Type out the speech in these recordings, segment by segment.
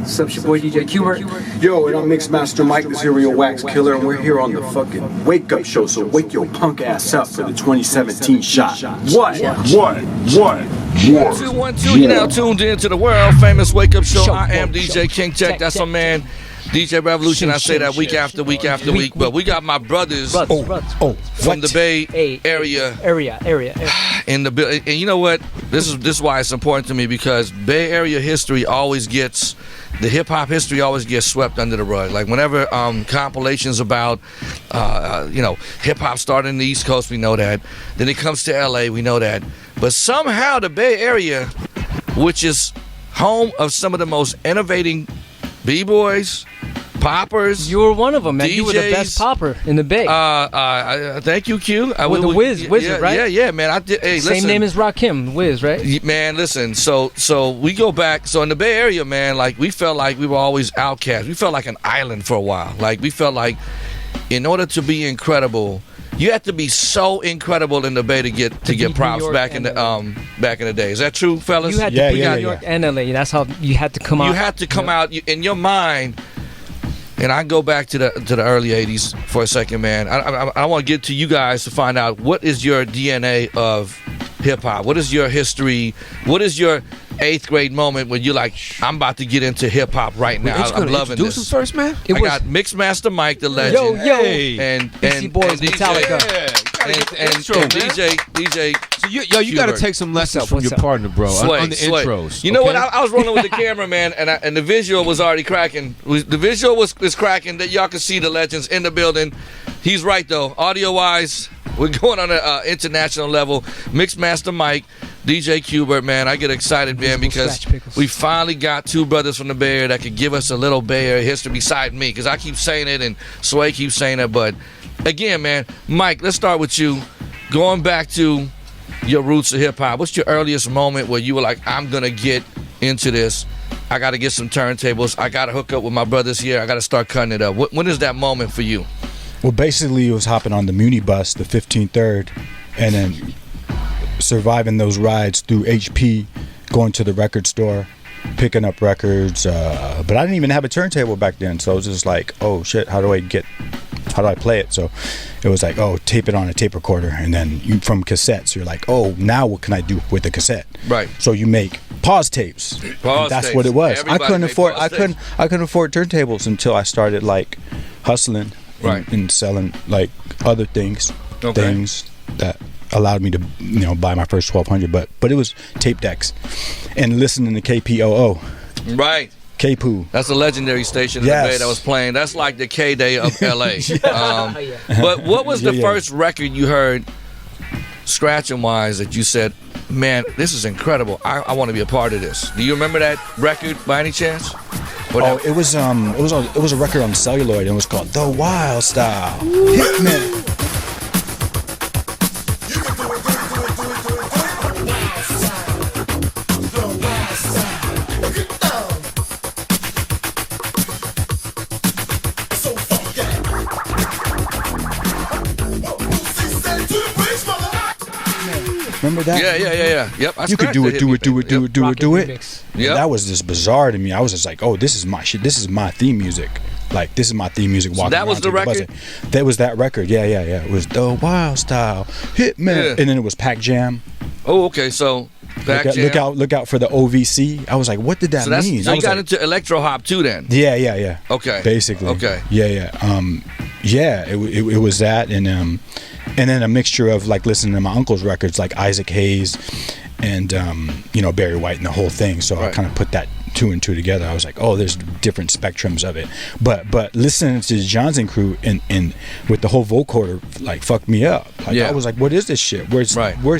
What's up, your boy DJ Qbert? Yo, and I'm Mixmaster Mike, the Serial Wax Killer, and we're here on the fucking Wake Up Show, so wake your punk ass up for the 2017 shot. What? 212, you're now tuned in to the world famous Wake Up Show. I am DJ King Tech. That's my man, DJ Revolution. I say that week after week after week. But we got my brothers from the Bay Area. In the and you know what? This is why it's important to me, because Bay Area history always gets. The hip-hop history always gets swept under the rug. Like whenever compilations about, hip-hop started in the East Coast, we know that. Then it comes to L.A., we know that. But somehow the Bay Area, which is home of some of the most innovating B-boys, poppers, You were one of them, man. DJs, You were the best popper in the Bay. thank you, Q. With the Wizard, right? Yeah, man. I did. Hey, Same listen. name as Rakim, Wiz, right? Man, listen, so we go back. So in the Bay Area, man, like we felt like we were always outcasts. We felt like an island for a while. Like we felt like in order to be incredible, you have to be so incredible in the Bay to get props back in the day. Is that true, fellas? You had to be New York and LA. That's how you had to come out. You had to come out in your mind. And I go back to the early 80s for a second, man. I want to get to you guys to find out what is your DNA of hip-hop? What is your history? What is your 8th grade moment when you're like, I'm about to get into hip-hop right now. I'm loving this. Introduce him first, man. I got Mixmaster Mike, the legend. Yo. And Boys, DJ. Metallica. And DJ. So you got to take some lessons from your partner, bro, on the intros. You know what? I was rolling with the camera, man, and the visual was already cracking. The visual was cracking. That y'all can see the legends in the building. He's right though. Audio-wise, we're going on an international level. Mixmaster Mike, DJ Qbert, man. I get excited, man, because we finally got two brothers from the Bay Area that could give us a little Bay Area history beside me, because I keep saying it and Sway keeps saying it. But again, man, Mike, let's start with you. Going back to your roots of hip-hop, what's your earliest moment where you were like, I'm going to get into this? I got to get some turntables. I got to hook up with my brothers here. I got to start cutting it up. When is that moment for you? Well, basically, it was hopping on the Muni bus, the 15-3rd, and then surviving those rides through HP, going to the record store, picking up records. But I didn't even have a turntable back then, so it was just like, oh, shit, how do I play it? So it was like, oh, tape it on a tape recorder, and then from cassettes, you're like, oh, now what can I do with the cassette? Right. So you make pause tapes. That's what it was. I couldn't afford turntables until I started like hustling and selling like other things that allowed me to buy my first 1200. But it was tape decks and listening to KPOO. Right. K-Poo. That's a legendary station in the Bay that was playing. That's like the K-Day of L.A. But what was the first record you heard, scratching-wise, that you said, man, this is incredible. I want to be a part of this. Do you remember that record by any chance? It was a record on celluloid, and it was called The Wild Style. Hitman. Remember that? Yeah. Yep. You could do it. Yeah. That was just bizarre to me. I was just like, oh, this is my shit. This is my theme music. Like, this is my theme music. So that was the record? That was that record. Yeah. It was The Wild Style, Hitman. Yeah. And then it was Pac Jam. Oh, okay. So Pac Jam. Look out for the OVC. I was like, what did that mean? So you got into electro hop too then? Yeah. Okay. Basically. Okay. Yeah. It was that, and then a mixture of like listening to my uncle's records, like Isaac Hayes and Barry White and the whole thing. So I kind of put that 2 and 2 together. I was like, oh, there's different spectrums of it. But listening to the Johnson crew and with the whole vocoder, like, fucked me up. Like, I was like, what is this shit? Where's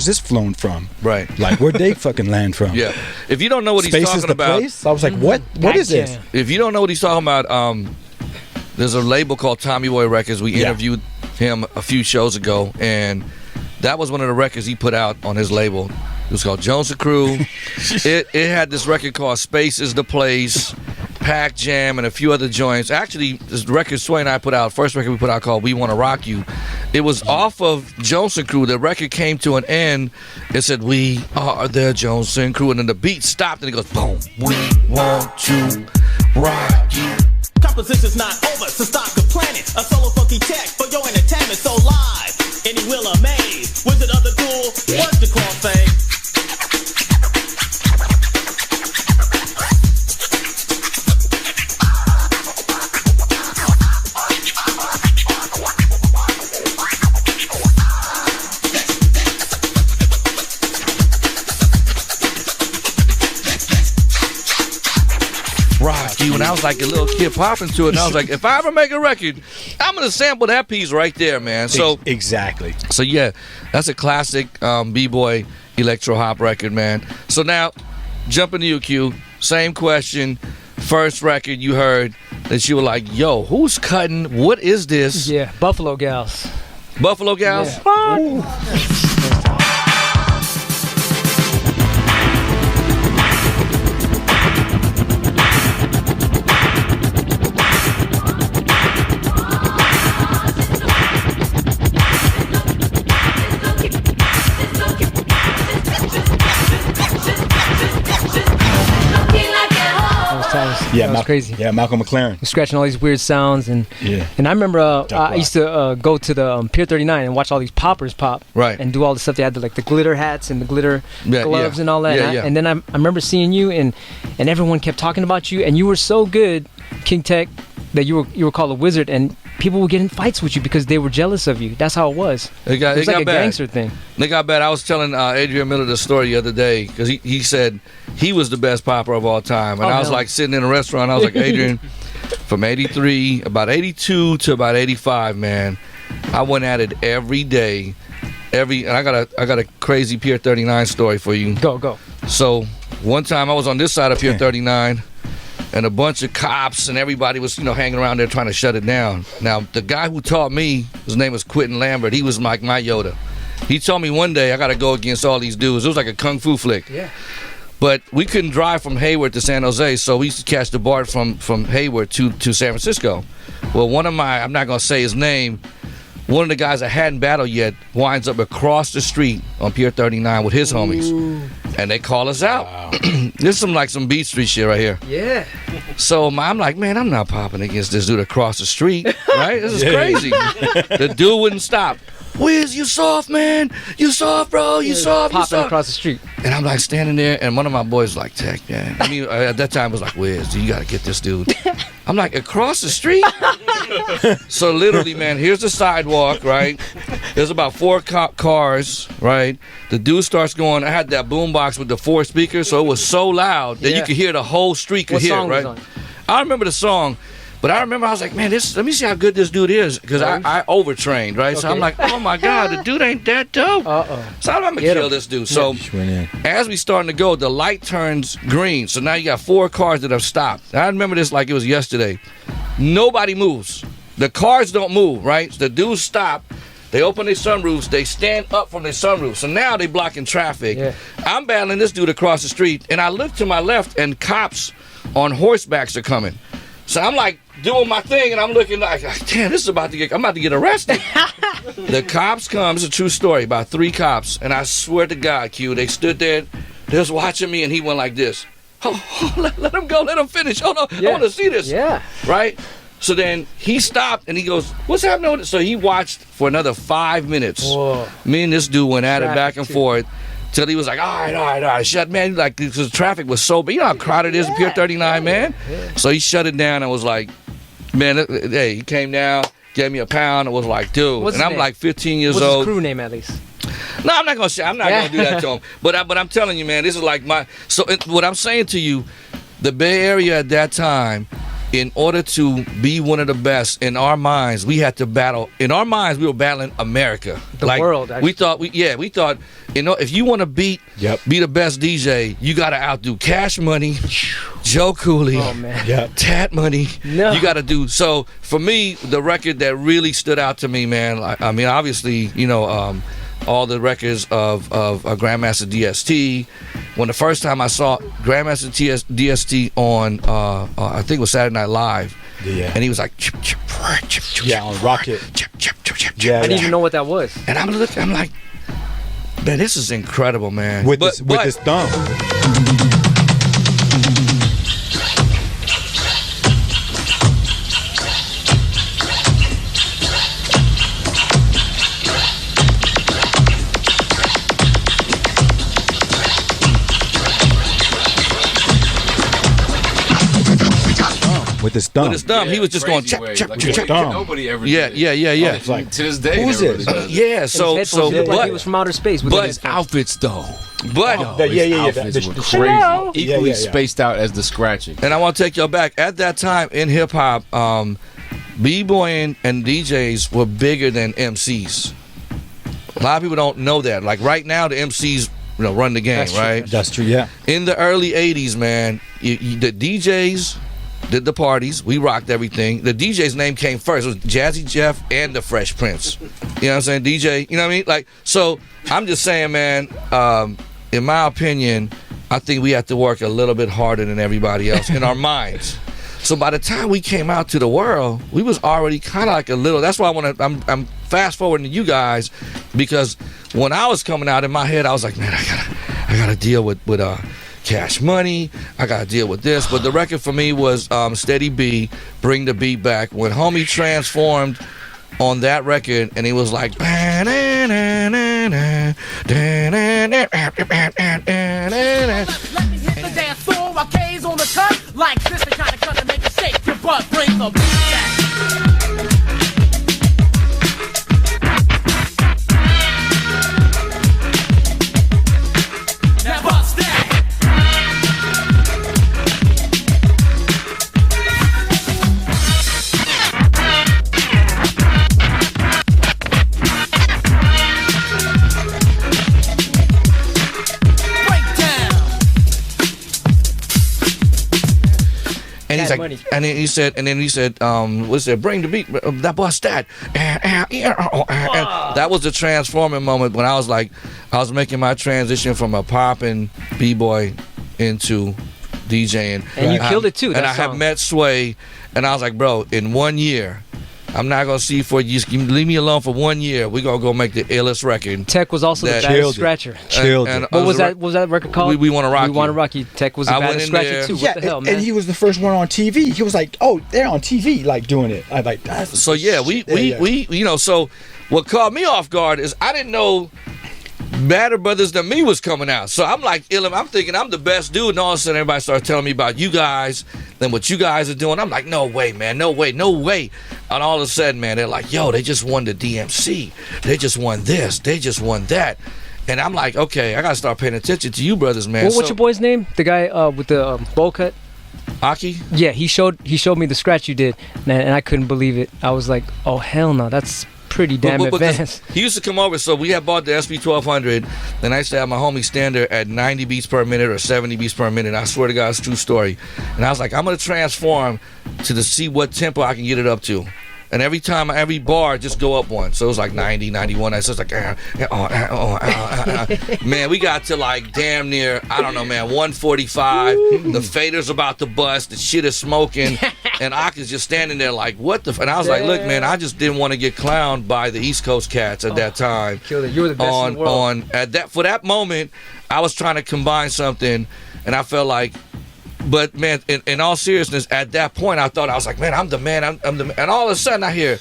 this flown from? Right. Like, where'd they fucking land from? Yeah. If you don't know what he's Space talking is the about, place? I was like, what is this? If you don't know what he's talking about, there's a label called Tommy Boy Records. We interviewed him a few shows ago, and that was one of the records he put out on his label. It was called Jones and Crew. It had this record called Space is the Place, Pac Jam, and a few other joints. Actually, this record Sway and I put out, first record we put out called We Want to Rock You, it was off of Jones and Crew. The record came to an end. It said, we are the Jones and Crew, and then the beat stopped, and it goes, boom, we want to Rocky. Composition's not over, so stop complaining. A solo funky tech for your entertainment, so live. Any will amaze. Wizard of the duel, work the call thing. Rocky, when I was like a little kid popping to it, and I was like, if I ever make a record, I'm gonna sample that piece right there, man. So exactly. So yeah, that's a classic b-boy electro hop record, man. So now, jumping to you, Q. Same question. First record you heard that you were like, yo, who's cutting? What is this? Yeah, Buffalo Gals. Buffalo Gals? Yeah. Yeah, that was crazy. Yeah, Malcolm McLaren. Scratching all these weird sounds, and I remember I used to go to the Pier 39 and watch all these poppers pop, right, and do all the stuff. They had the glitter hats and the glitter gloves and all that. And then I remember seeing you, and everyone kept talking about you, and you were so good, King Tech, that you were called a wizard, and people would get in fights with you because they were jealous of you. That's how it was. It was like a gangster thing. They got bad. I was telling Adrian Miller the story the other day because he said he was the best popper of all time. And I was like sitting in a restaurant. I was like, Adrian, from 83, about 82 to about 85, man, I went at it every day. And I got a crazy Pier 39 story for you. Go. So one time I was on this side of Pier 39, and a bunch of cops and everybody was, hanging around there trying to shut it down. Now, the guy who taught me, his name was Quentin Lambert. He was like my Yoda. He told me one day I got to go against all these dudes. It was like a kung fu flick. Yeah. But we couldn't drive from Hayward to San Jose, so we used to catch the BART from Hayward to San Francisco. Well, one of my, I'm not going to say his name, one of the guys I hadn't battled yet winds up across the street on Pier 39 with his homies. Ooh. And they call us out. Wow. This is some Beat Street shit right here. Yeah. So I'm like, man, I'm not popping against this dude across the street, right? This is crazy. The dude wouldn't stop. Wiz, you soft, man. You soft, bro. You soft. Popping across the street. And I'm like standing there, and one of my boys was like, Tech, man. I mean, at that time, I was like, Wiz, you got to get this dude. I'm like, across the street? So literally, man, here's the sidewalk, right? There's about 4 cars, right? The dude starts going. I had that boombox with the 4 speakers, so it was so loud that you could hear the whole street could hear, right? Was on? I remember the song. But I remember I was like, man, let me see how good this dude is. Because I overtrained, right? Okay. So I'm like, oh, my God, the dude ain't that dope. Uh-oh. So I'm going to kill this dude. So as we starting to go, the light turns green. So now you got 4 cars that have stopped. I remember this like it was yesterday. Nobody moves. The cars don't move, right? The dudes stop. They open their sunroofs. They stand up from their sunroof. So now they blocking traffic. Yeah. I'm battling this dude across the street. And I look to my left, and cops on horsebacks are coming. So I'm like doing my thing, and I'm looking like, damn, I'm about to get arrested. The cops come. It's a true story. About 3 cops, and I swear to God, Q, they stood there, they was watching me, and he went like this. Oh, let him go, let him finish. Oh no, I want to see this. Yeah. Right. So then he stopped, and he goes, "What's happening with it?" So he watched for another 5 minutes. Whoa. Me and this dude went at it back and forth. Till he was like, all right, shut, man. Like, because the traffic was so big. You know how crowded it is in Pier 39, man? Yeah. So he shut it down and was like, man, hey, he came down, gave me a pound, and was like, dude. What's and I'm name? Like 15 years What's old. What's his crew name, at least? No, I'm not going to do that to him. But I'm telling you, man, this is like what I'm saying to you, the Bay Area at that time, in order to be one of the best, in our minds, we had to battle. In our minds, we were battling America. The world, actually. We thought, if you want to be the best DJ, you got to outdo Cash Money, Joe Cooley, Tat Money. No. You got to do. So for me, the record that really stood out to me, man, I mean, obviously, all the records of Grandmaster DST. When the first time I saw Grandmaster DST on, I think it was Saturday Night Live, and he was like, chip, chip, chip, chip, on Rocket. Chip, chip, chip, chip, I didn't even know what that was. And I'm like, man, this is incredible, man. With this thumb. with his thumb. With his thumb, he was just going check. Nobody ever. Yeah. It's like to this day. Who's this? Yeah. So like he was from outer space. But his outfits though. But outfits were crazy. Equally spaced out as the scratching. And I want to take y'all back. At that time in hip hop, b-boying and DJs were bigger than MCs. A lot of people don't know that. Like right now, the MCs run the game, right? That's true. Yeah. In the early '80s, man, the DJs did the parties. We rocked everything. The DJ's name came first. It was Jazzy Jeff and the Fresh Prince. You know what I'm saying? DJ. You know what I mean? Like, so I'm just saying, man. In my opinion, I think we have to work a little bit harder than everybody else in our minds. So by the time we came out to the world, we was already kind of like a little. That's why I'm fast forwarding to you guys, because when I was coming out in my head, I was like, man, I gotta deal with Cash Money. I gotta deal with this. But the record for me was Steady B, Bring the Beat Back. When homie transformed on that record, and he was like, the dance floor while K's on the cut, like this, the kind of cut to make you shake your butt, bring the beat back. Now bust that. And he's like, money. and then he said, what's that? Bring the beat, that bust that. And that was the transforming moment when I was making my transition from a pop and b-boy into DJing. And you killed it too. And I have met Sway, and I was like, bro, in 1 year, I'm not gonna see for you. Just leave me alone for 1 year. We're gonna go make the illest record. Tech was also the baddest scratcher. Chilled. What was that record called? We Want to Rock You. We Want to Rock You. Tech was the baddest scratcher too. Yeah, What the hell, man? and he was the first one on TV. He was like, "Oh, they're on TV, like doing it." I like that. So yeah, we so what caught me off guard is I didn't know Badder Brothers Than Me was coming out. So I'm like, I'm thinking I'm the best dude, and all of a sudden everybody starts telling me about you guys and what you guys are doing. I'm like, no way, man, no way. And all of a sudden, man, they're like, yo, they just won the DMC. They just won this. They just won that. And I'm like, okay, I gotta start paying attention to you brothers, man. What's your boy's name? The guy with the bowl cut? Aki? Yeah, he showed me the scratch you did, and I couldn't believe it. I was like, oh hell no, that's pretty damn advanced. He used to come over, so we had bought the SP1200, and I used to have my homie stand there at 90 beats per minute or 70 beats per minute. I swear to God, it's a true story. And I was like, I'm gonna transform to see what tempo I can get it up to. And every every bar just go up one. So it was like 90, 91. I was just like, man, we got to like damn near, I don't know, man, 145. The fader's about to bust. The shit is smoking. And Aka's just standing there like, what the? And I was like, look, man, I just didn't want to get clowned by the East Coast cats at that time. Killed it. You were the best in the world. For that moment, I was trying to combine something, and I felt like, but man, in all seriousness, at that point, I thought, I was like, man, I'm the man. I'm the man. And all of a sudden, I hear,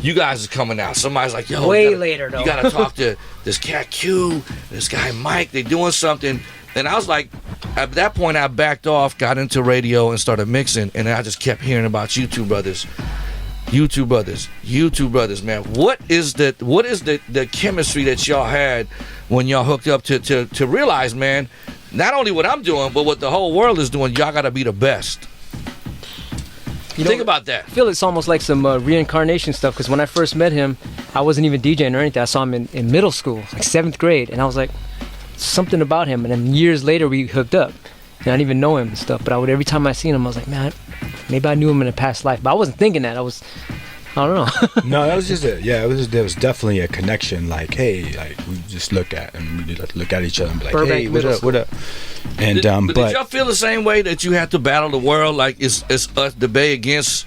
you guys are coming out. Somebody's like, yo, later though. You gotta talk to this cat Q, this guy Mike. They doing something. And I was like, at that point, I backed off, got into radio, and started mixing. And I just kept hearing about you two brothers, man. What is the chemistry that y'all had when y'all hooked up to realize, man, not only what I'm doing, but what the whole world is doing, y'all gotta be the best. Think about that. I feel it's almost like some reincarnation stuff, because when I first met him, I wasn't even DJing or anything. I saw him in middle school, like 7th grade, and I was like, something about him. And then years later, we hooked up. And I didn't even know him and stuff, but every time I seen him, I was like, man, maybe I knew him in a past life. But I wasn't thinking that. I don't know. No, that was just it. Yeah, there was definitely a connection. Like, hey, like we just look at each other and be like, Burbank, hey, what up? And but did y'all feel the same way that you had to battle the world? Like it's us debate against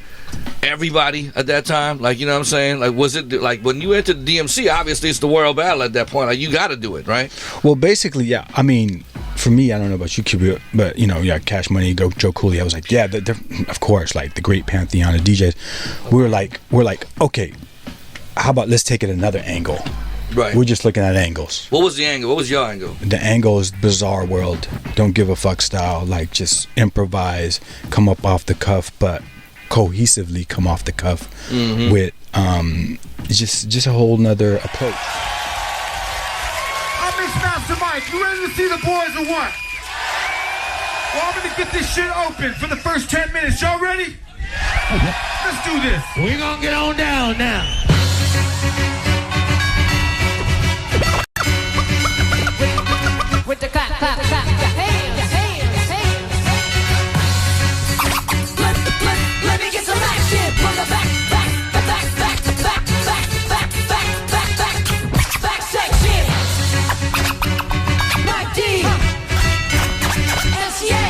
everybody at that time? Like, you know what I'm saying? Like, was it like when you entered the DMC? Obviously, it's the world battle at that point. Like, you got to do it, right? Well, basically, yeah. I mean, for me, I don't know about you, Qbert, but you know, yeah, Cash Money, Joe Cooley. I was like, yeah, of course, like the great pantheon of DJs. We're like, okay, how about let's take it another angle? Right. We're just looking at angles. What was the angle? What was your angle? The angle is bizarre world, don't give a fuck style, like just improvise, come up off the cuff, but cohesively come off the cuff with just a whole nother approach. I'm Mixmaster Mike. You ready to see the boys or what? Well, I'm gonna get this shit open for the first 10 minutes. Y'all ready? Let's do this. We're gonna get on down now. With the clap, clap, clap, hands, hands, hands. Let me get some action from the back section. Mike D, SCA,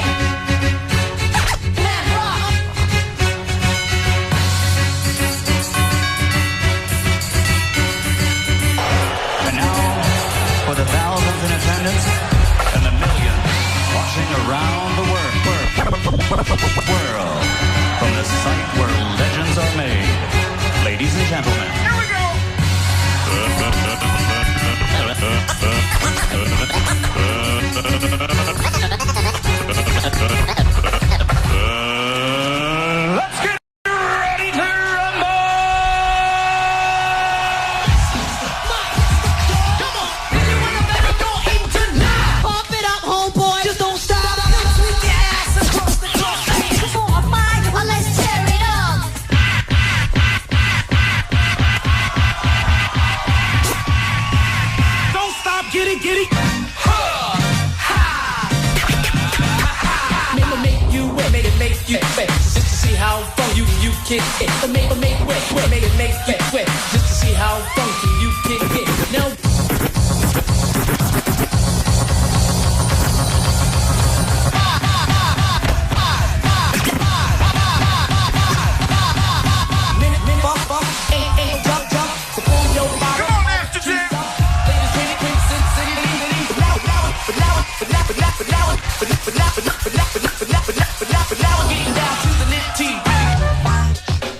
Land Rock. And now, for the thousands in attendance and the millions watching around the world, from the site where legends are made, ladies and gentlemen. Here we go. Let's get ready to rumble! Come on, everyone better go in tonight. Pump it up, homeboy. Just don't stop. Sweep your ass across the floor. Come on, Mike, let's tear it up. Don't stop. Get it, get it. Make you wet, just to see how funky you can get. Make it wet, just to see how funky you can get. Now.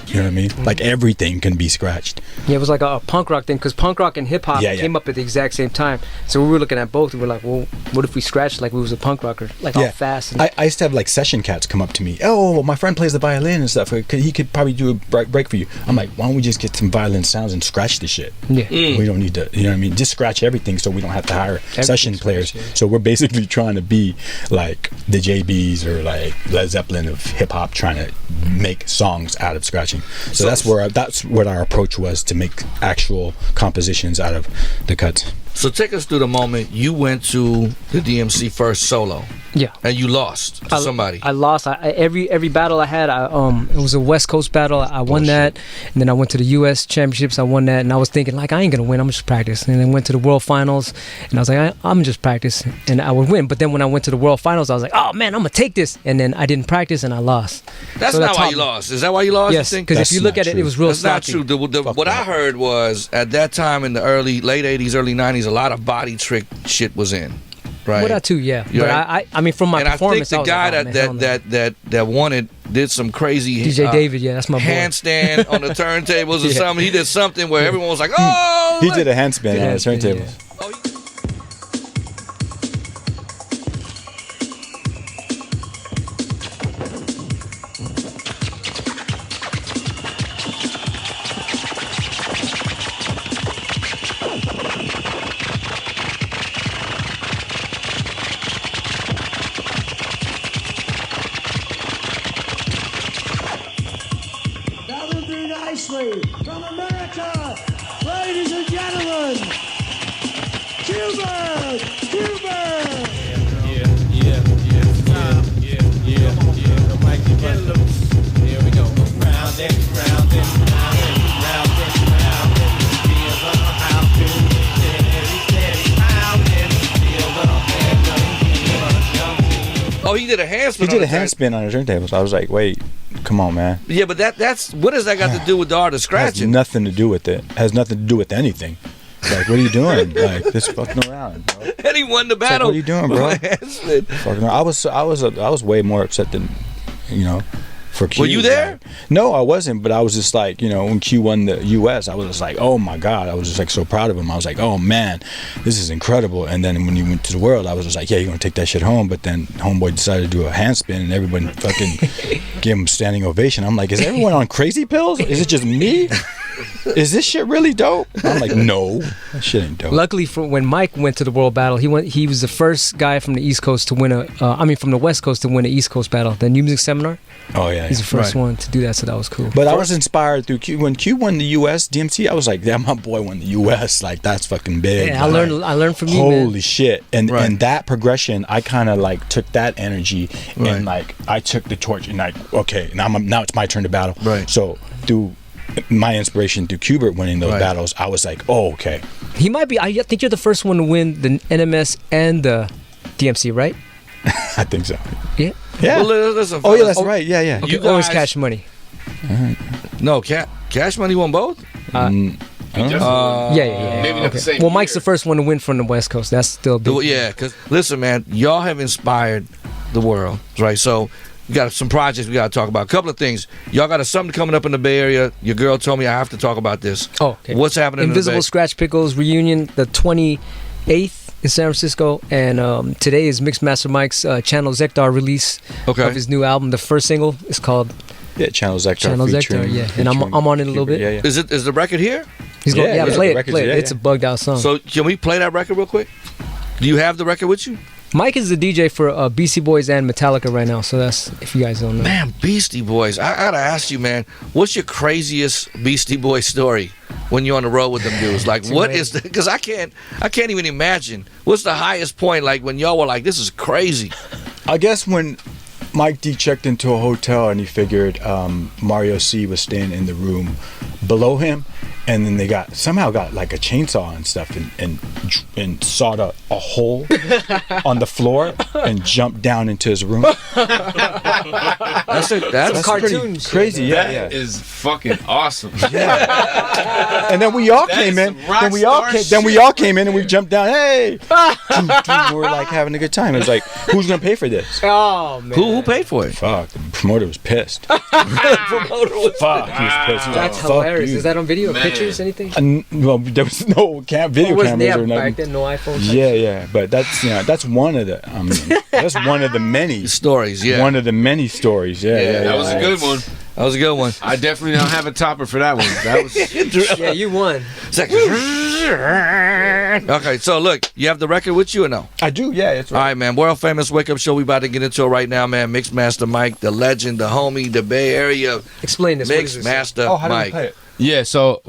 You know what I mean? Like everything can be scratched. Yeah, it was like a punk rock thing, because punk rock and hip hop came up at the exact same time. So we were looking at both. We were like, well, what if we scratched like we was a punk rocker, like all fast? And I used to have like session cats come up to me. Oh, my friend plays the violin and stuff. He could probably do a break for you. I'm like, why don't we just get some violin sounds and scratch the shit? Yeah. We don't need to, you know what I mean? Just scratch everything so we don't have to hire session players. So we're basically trying to be like the JBs or like Led Zeppelin of hip hop, trying to make songs out of scratching. So that's what our approach was, to make actual compositions out of the cuts. So take us through the moment you went to the DMC first solo. Yeah. And you lost to somebody. I lost. Every battle I had, it was a West Coast battle. I won that, and then I went to the U.S. Championships. I won that, and I was thinking like, I ain't gonna win. I'm just practice. And then went to the World Finals, and I was like, I'm just practice, and I would win. But then when I went to the World Finals, I was like, oh man, I'm gonna take this. And then I didn't practice, and I lost. That's not why you lost. Is that why you lost? Yes, because if you look at it, it was real. That's not true. What I heard was at that time in the late 80s, early 90s, a lot of body trick shit was in. Right. Well, that too, yeah. You're but right. I mean, from my performance, I think the guy that won it did some crazy DJ David, that's my boy. Handstand on the turntables or something. He did something where everyone was like, "Oh!" He did a handstand on the turntables. Yeah. From America, ladies and gentlemen, Qbert! Qbert! Here we go. Round and round and round and round and round and feel the how to steady pounding, feel the Oh, he did a handspin. He did a handspin on the turntables. I was like, wait, come on, man. Yeah, but that's what does that got to do with the art of scratching? Has nothing to do with it. Has nothing to do with anything. Like, what are you doing? Like, this fucking around, bro. And he won the battle. Like, what are you doing, bro? Fucking, I was way more upset than, for Q. Were you there? Like, no, I wasn't, but I was just like, when Q won the U.S., I was just like, oh my God, I was just like so proud of him. I was like, oh man, this is incredible. And then when he went to the world, I was just like, yeah, you're gonna take that shit home. But then homeboy decided to do a handspin, and everybody fucking gave him a standing ovation. I'm like, is everyone on crazy pills? Is it just me? Is this shit really dope? I'm like, no, that shit ain't dope. Luckily, for when Mike went to the World Battle, he was the first guy from the East Coast to win from the West Coast to win an East Coast battle, the New Music Seminar. Oh yeah, he's the first one to do that, so that was cool. But I was inspired through Q. When Q won the U.S. DMC, I was like, yeah, my boy won the U.S. Like that's fucking big. Yeah, I learned from you, Holy man. shit! And that progression, I kind of like took that energy and like I took the torch and like, okay, now it's my turn to battle. Right. So through my inspiration through Qbert winning those battles, I was like, oh, okay. He might be. I think you're the first one to win the NMS and the DMC, right? I think so. Yeah. Yeah. Well, listen, oh yeah, that's right. Yeah, yeah. Okay, always Cash Money. No, Cash Money won both. Yeah. Maybe not the same. Well, Mike's the first one to win from the West Coast. That's still big. Yeah, because listen, man, y'all have inspired the world, right? So we got some projects we got to talk about. A couple of things. Y'all got something coming up in the Bay Area. Your girl told me I have to talk about this. Oh, okay. What's happening Invisible in the Bay? Scratch Pickles reunion, the 28th in San Francisco, and today is Mixmaster Mike's Channel Zekdar release of his new album. The first single is called Channel Zekdar. Channel Zekdar, yeah. And I'm on it a little bit. Yeah, yeah. Is the record here? He's going, play it. Yeah, It's a bugged out song. So can we play that record real quick? Do you have the record with you? Mike is the DJ for Beastie Boys and Metallica right now, so that's if you guys don't know. Man, Beastie Boys. I gotta ask you, man, what's your craziest Beastie Boys story when you're on the road with them dudes? Like, what is the? Because I can't even imagine. What's the highest point? Like when y'all were like, this is crazy. I guess when Mike D checked into a hotel and he figured Mario C was staying in the room below him, and then they somehow got like a chainsaw and stuff and sawed a hole on the floor and jumped down into his room. That's cartoon crazy. That is fucking awesome. Yeah. And then we all came in. Then we all came in and we jumped down. Hey, we were like having a good time. It was like, who's gonna pay for this? Oh man. Who paid for it? Fuck. The promoter was pissed. The promoter was Fuck. He was pissed. He was That's like, hilarious. you. Is that on video? Man. Pictures? Anything? Well, there was no video cameras or nothing. Back then, no iPhone. Yeah, but that's one of the. That's one of the many stories. Yeah, one of the many stories. Yeah. That was a good one. That was a good one. I definitely don't have a topper for that one. That was. Yeah, you won. Okay, so look, you have the record with you or no? I do. Yeah, it's right. All right, man. World famous Wake Up Show. We about to get into it right now, man. Mixmaster Mike, the legend, the homie, the Bay Area. Explain this. Mixmaster how do we Mike. play it? Yeah, so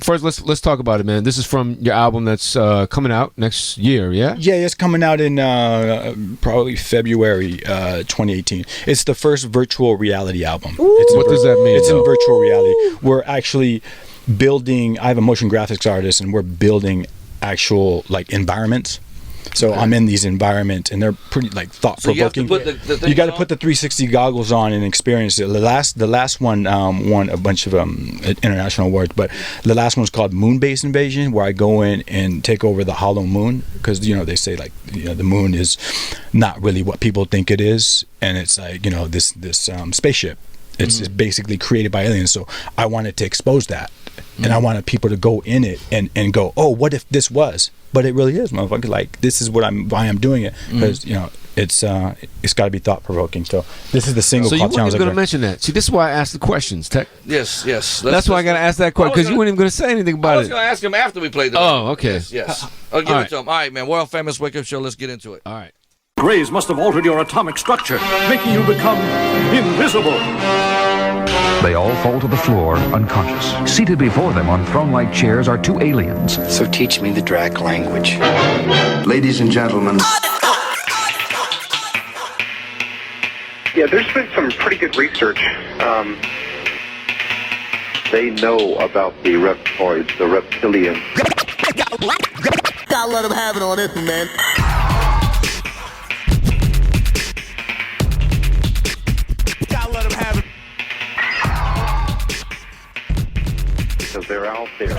first let's talk about it, man. This is from your album that's coming out next year, yeah? Yeah, it's coming out in probably February 2018. It's the first virtual reality album. What does that mean? It's in virtual reality. We're actually building. I have a motion graphics artist, and we're building actual like environments. So I'm in these environments, and they're pretty like thought provoking. So you got to put the 360 goggles on and experience it. The last one won a bunch of international awards, but the last one's called Moon Base Invasion, where I go in and take over the hollow moon, because they say like the moon is not really what people think it is, and it's like this spaceship. It's basically created by aliens. So I wanted to expose that, and I wanted people to go in it and go, oh, what if this was? But it really is, motherfucker. Like, this is why I'm doing it, because it's got to be thought provoking. So this is the single. So you called weren't even Channel going to mention that. See, this is why I asked the questions, Tech. Yes. That's why I got to ask that question, because you weren't even going to say anything about it. I was going to ask him after we played the Oh, okay. Yes. I'll give it to him. All right, man. World famous Wake Up Show. Let's get into it. All right. Rays must have altered your atomic structure, making you become invisible. They all fall to the floor, unconscious. Seated before them on throne-like chairs are two aliens. So teach me the Drac language. Ladies and gentlemen. Yeah, there's been some pretty good research. They know about the reptoids, the reptilians. Gotta let them have it on this, man. Because they're out there.